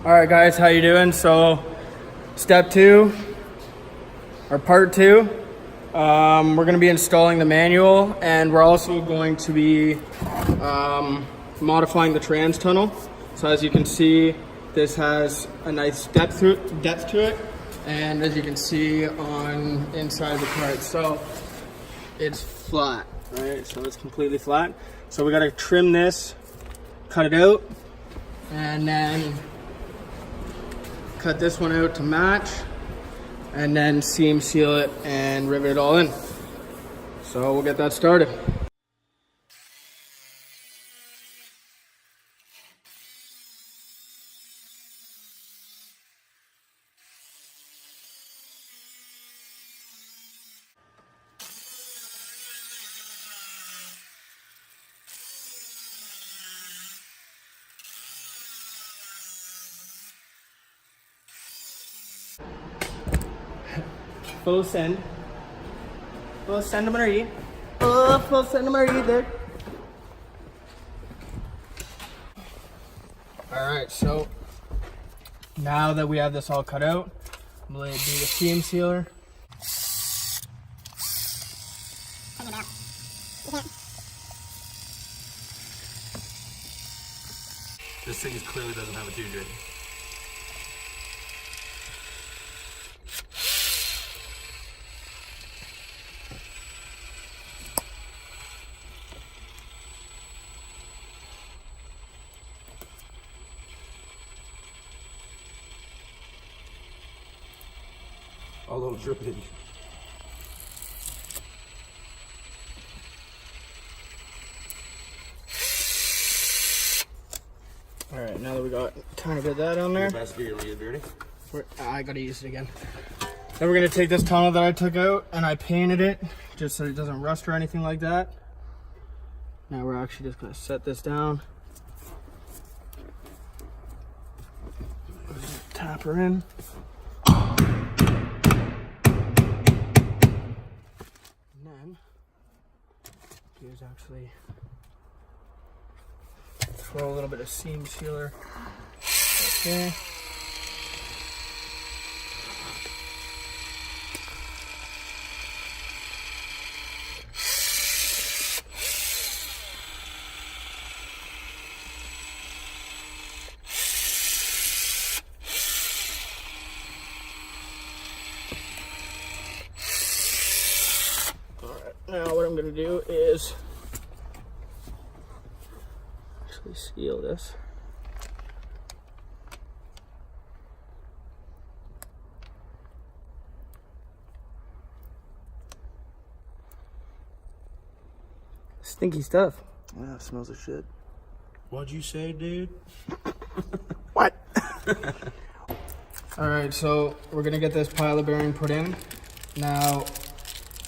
All right, guys, how you doing? So, step two, or part two, we're going to be installing the manual, and we're also going to be modifying the trans tunnel. So as you can see, this has a nice depth to it, and as you can see on inside the cart, so it's flat, right? So it's completely flat. So we got to trim this, cut it out, and then cut this one out to match, and then seam seal it and rivet it all in. So we'll get that started. Full send. Full send Marie. Oh, full send Marie there. Alright, so now that we have this all cut out, I'm going to do the seam sealer. This thing clearly doesn't have a 2J. A little drippage. All right, now that we got a tiny bit of that on there, Dirty. I gotta use it again. Then we're gonna take this tunnel that I took out and I painted it just so it doesn't rust or anything like that. Now we're actually just gonna set this down. Tap her in. Here's actually throw a little bit of seam sealer. Okay. Now what I'm going to do is actually seal this. Stinky stuff. Yeah, it smells of shit. What'd you say, dude? What? All right, so we're going to get this pilot bearing put in. Now,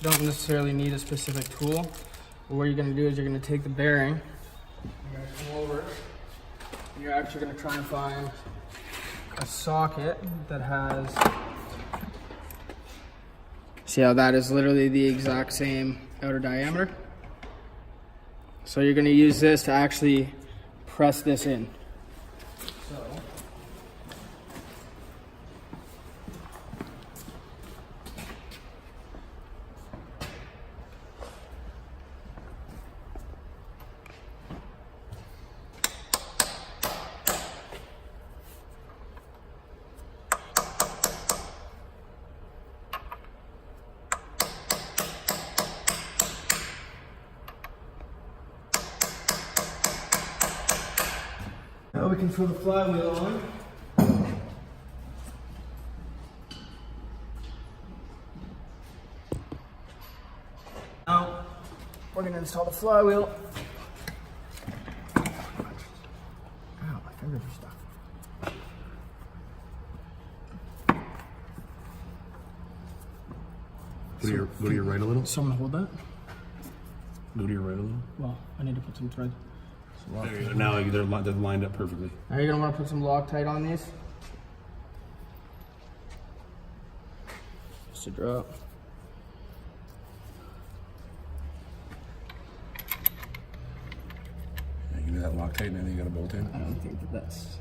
you don't necessarily need a specific tool. But what you're going to do is you're going to take the bearing, you're going to come over, and you're actually going to try and find a socket that has, see how that is literally the exact same outer diameter? So you're going to use this to actually press this in. Now we can throw the flywheel on. Now we're going to install the flywheel. Ow, my fingers are stuck. Go to your right a little. Someone hold that? Go to your right a little. Well, I need to put some thread. There you go. Now they're lined up perfectly. Now you're going to want to put some Loctite on these. Just to drop. Yeah, you do that Loctite and then you got to bolt in. I don't think that's...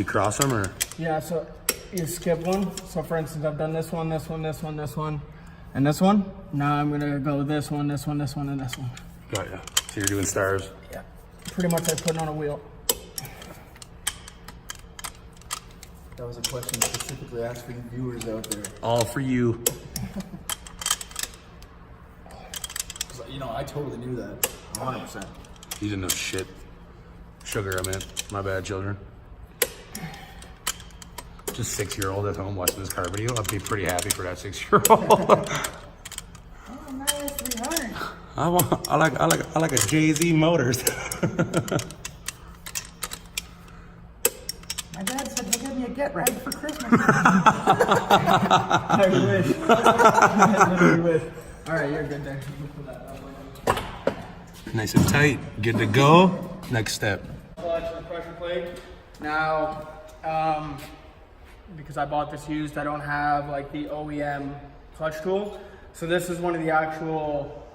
cross them or? Yeah, so you skip one. So for instance, I've done this one, this one, this one, this one, and this one. Now I'm gonna go this one, this one, this one, and this one. Got ya. So you're doing stars. Yeah. Pretty much like putting on a wheel. That was a question specifically asking viewers out there. All for you. You know, I totally knew that. 100%. You didn't know shit. Sugar, I meant. My bad, children. Just 6-year-old at home watching this car video. I'd be pretty happy for that 6-year-old. Oh, my Is300. I like a Jay-Z Motors. My dad said he'll give me a get right for Christmas. I wish. I literally wish. All right, you're good there. Nice and tight. Good to go. Next step. Clutch and pressure plate. Now, because I bought this used, I don't have like the OEM clutch tool. So this is one of the actual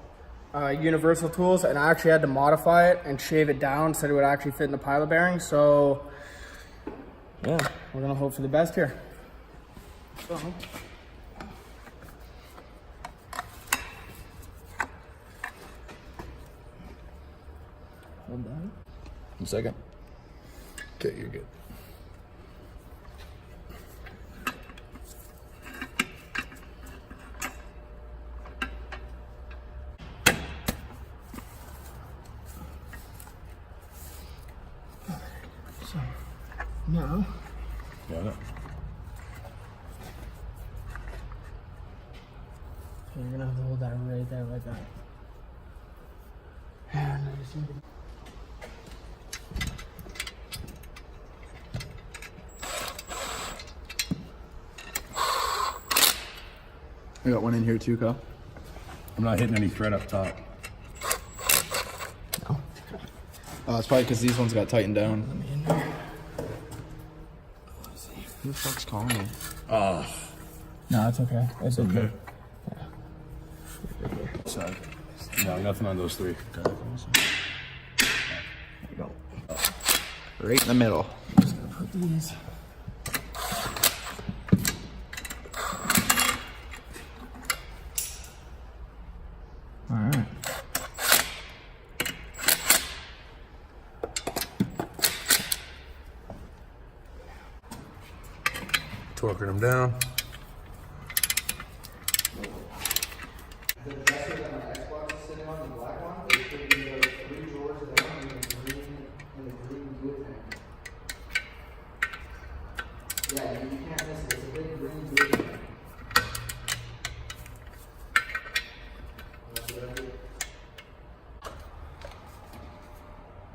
universal tools, and I actually had to modify it and shave it down so that it would actually fit in the pilot bearing. So yeah, we're gonna hope for the best here. So, hold on. 1 second. Okay, you're good. So now, Got it. you're gonna have to hold that right there like that. And I just need to. I got one in here too, Kyle. I'm not hitting any thread up top. No. It's probably because these ones got tightened down. Let me in there. Who the fuck's calling me? Oh, No, it's okay. It's okay. sorry. No, nothing on those 3. There you go. Right in the middle. Just gonna put these. All right. Torquing them down. The dresser that my Xbox is sitting on, the black one, is going to be those 3 drawers down in the green glue tank. Yeah, you can't miss it. It's a big green glue tank.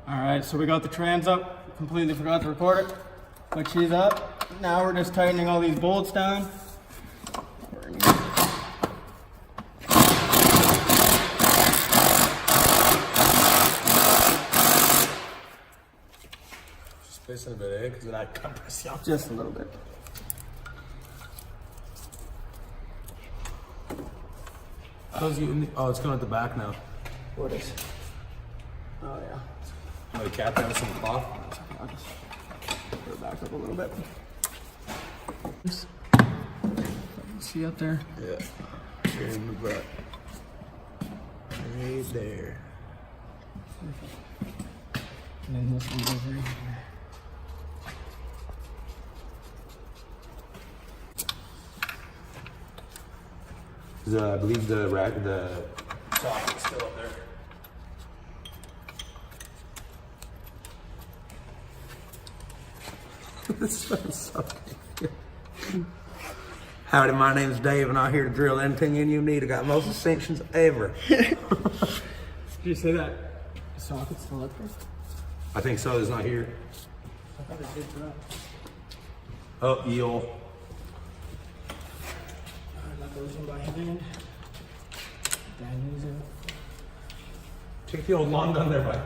All right, so we got the trans up. Completely forgot to record it, but she's up. Now we're just tightening all these bolts down. Just pissing a bit, eh? Because of that compression. Just a little bit. How's you? Oh, it's going at the back now. What is? Oh yeah. Oh, the cat has some cloth. I'll just put it back up a little bit. See up there? Yeah. Here in the butt. Right there. And then this one over here. I believe the socket's still up there. This is so good. Howdy, my name's Dave, and I'm here to drill anything in you need. I got most extensions ever. Did you say that? The socket's still up there? I think so. It's not here. I thought it did for that. Oh, eel. Alright, that goes in by hand. Dang, use it. Take the old long gun there, bud.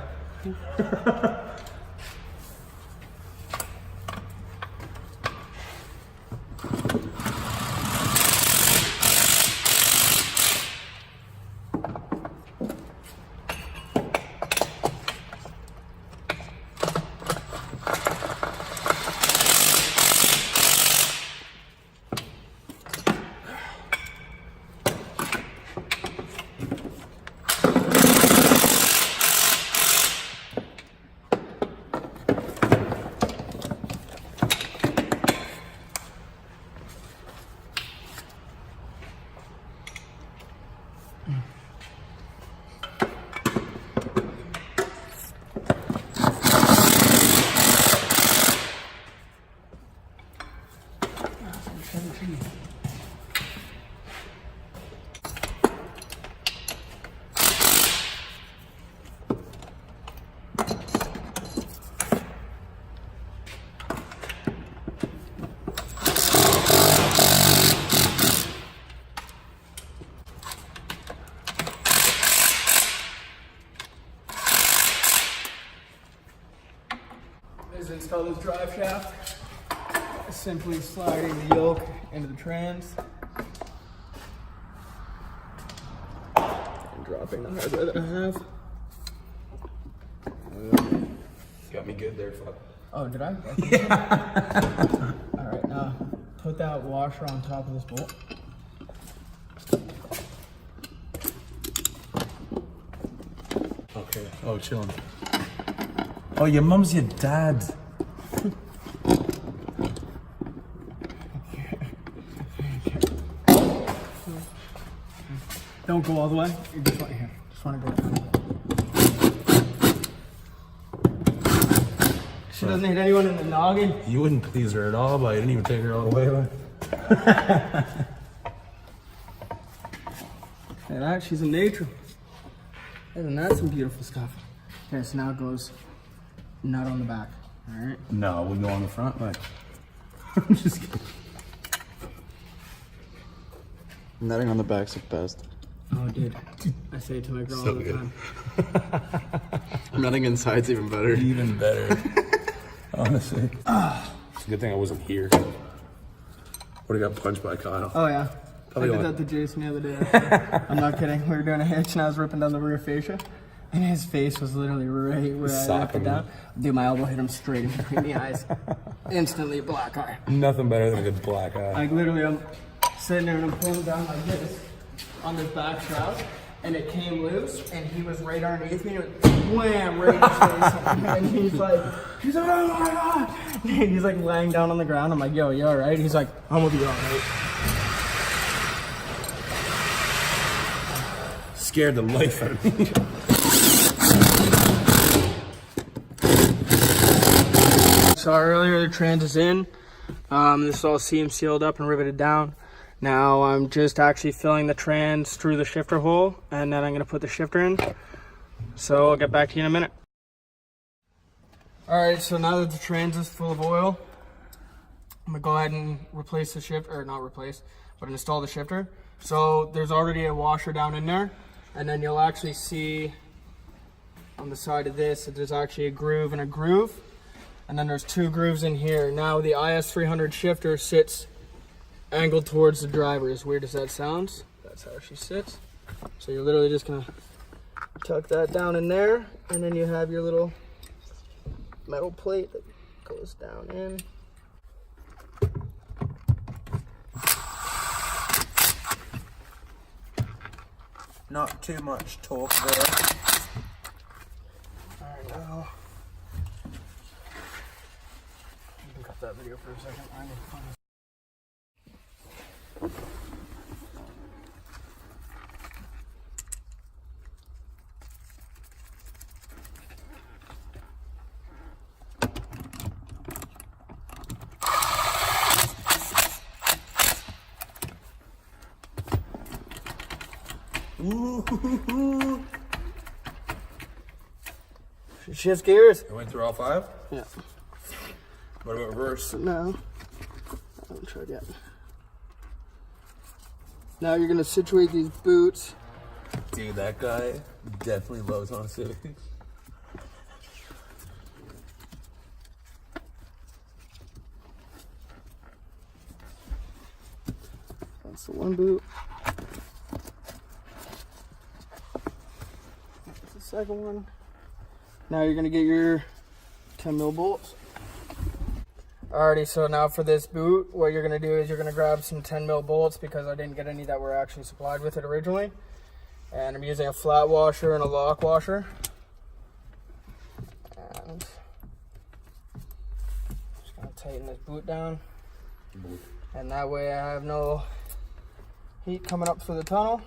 Is install this drive shaft. Simply sliding the yoke into the trans. And dropping the hardware that I have. Got me good there, fuck. Oh, did I? Alright, now put that washer on top of this bolt. Okay. Oh, chilling. Oh, your mum's your dad. Don't go all the way. You just want here. Just want to go down. She doesn't hit anyone in the noggin. You wouldn't please her at all, but I didn't even take her all the way. Like. Look at that, she's in nature. Isn't that some beautiful stuff? Okay, so now it goes nut on the back. Alright. No, we go on the front. Like. I'm just kidding. Nutting on the back's the best. Oh, dude. I say it to my girl all the time. Nutting inside's even better. Even better. Honestly. It's a good thing I wasn't here. Would have got punched by Kyle. Oh, yeah. Probably I did like- that to Jason the other day. Actually. I'm not kidding. We were doing a hitch and I was ripping down the rear fascia. And his face was literally right where I ripped Socking it down. Dude, my elbow hit him straight in between the eyes. Instantly black eye. Nothing better than a good black eye. Like literally, I'm sitting there and I'm pulling down like this on this back shroud, and it came loose, and he was right underneath me, and it went wham right in his face, and he's like, oh my god! And he's like laying down on the ground. I'm like, yo, you all right? He's like, I'm gonna be all right. Scared the life out of me. Saw earlier the trans is in. This is all seam sealed up and riveted down. Now I'm just actually filling the trans through the shifter hole, and then I'm going to put the shifter in. So I'll get back to you in a minute. Alright, so now that the trans is full of oil, I'm going to go ahead and replace the shifter, or not replace, but install the shifter. So there's already a washer down in there, and then you'll actually see on the side of this that there's actually a groove and a groove. And then there's two grooves in here. Now the Is300 shifter sits angled towards the driver. As weird as that sounds, that's how she sits. So you're literally just gonna tuck that down in there, and then you have your little metal plate that goes down in. Not too much torque there. Alright, now you can cut that video for a second. I need to find it. Ooh. Shift gears? I went through all 5? Yeah. What about reverse? No. I haven't tried yet. Now you're gonna situate these boots. Dude, that guy definitely loves on Civics. That's the one boot. That's the second one. Now you're gonna get your 10 mil bolts. Alrighty, so now for this boot, what you're gonna do is you're gonna grab some 10 mil bolts because I didn't get any that were actually supplied with it originally. And I'm using a flat washer and a lock washer. And just gonna tighten this boot down. And that way I have no heat coming up through the tunnel.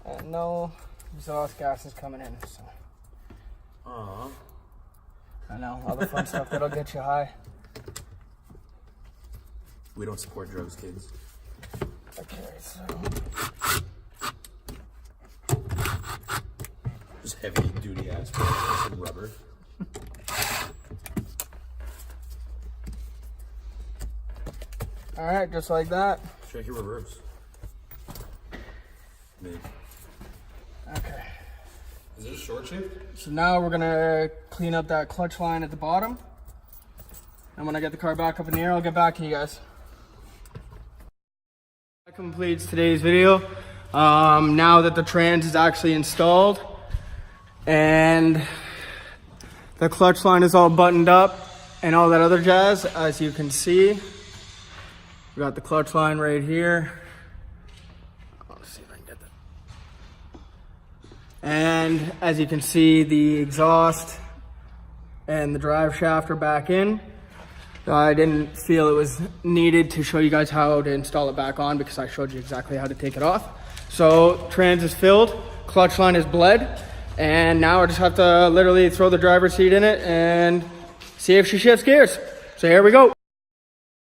And no exhaust gases coming in. So. Aww. I know, all the fun stuff that'll get you high. We don't support drugs, kids. Okay, so. Just heavy duty ass some rubber. All right, just like that. Check your reverse. Mid. Okay. Is this short shift? So now we're gonna clean up that clutch line at the bottom. And when I get the car back up in the air, I'll get back to you guys. That completes today's video. Now that the trans is actually installed and the clutch line is all buttoned up and all that other jazz, as you can see, we got the clutch line right here. Let's see if I can get that. And as you can see, the exhaust and the drive shaft are back in. I didn't feel it was needed to show you guys how to install it back on because I showed you exactly how to take it off. So trans is filled, clutch line is bled, and now I just have to literally throw the driver's seat in it and see if she shifts gears. So here we go.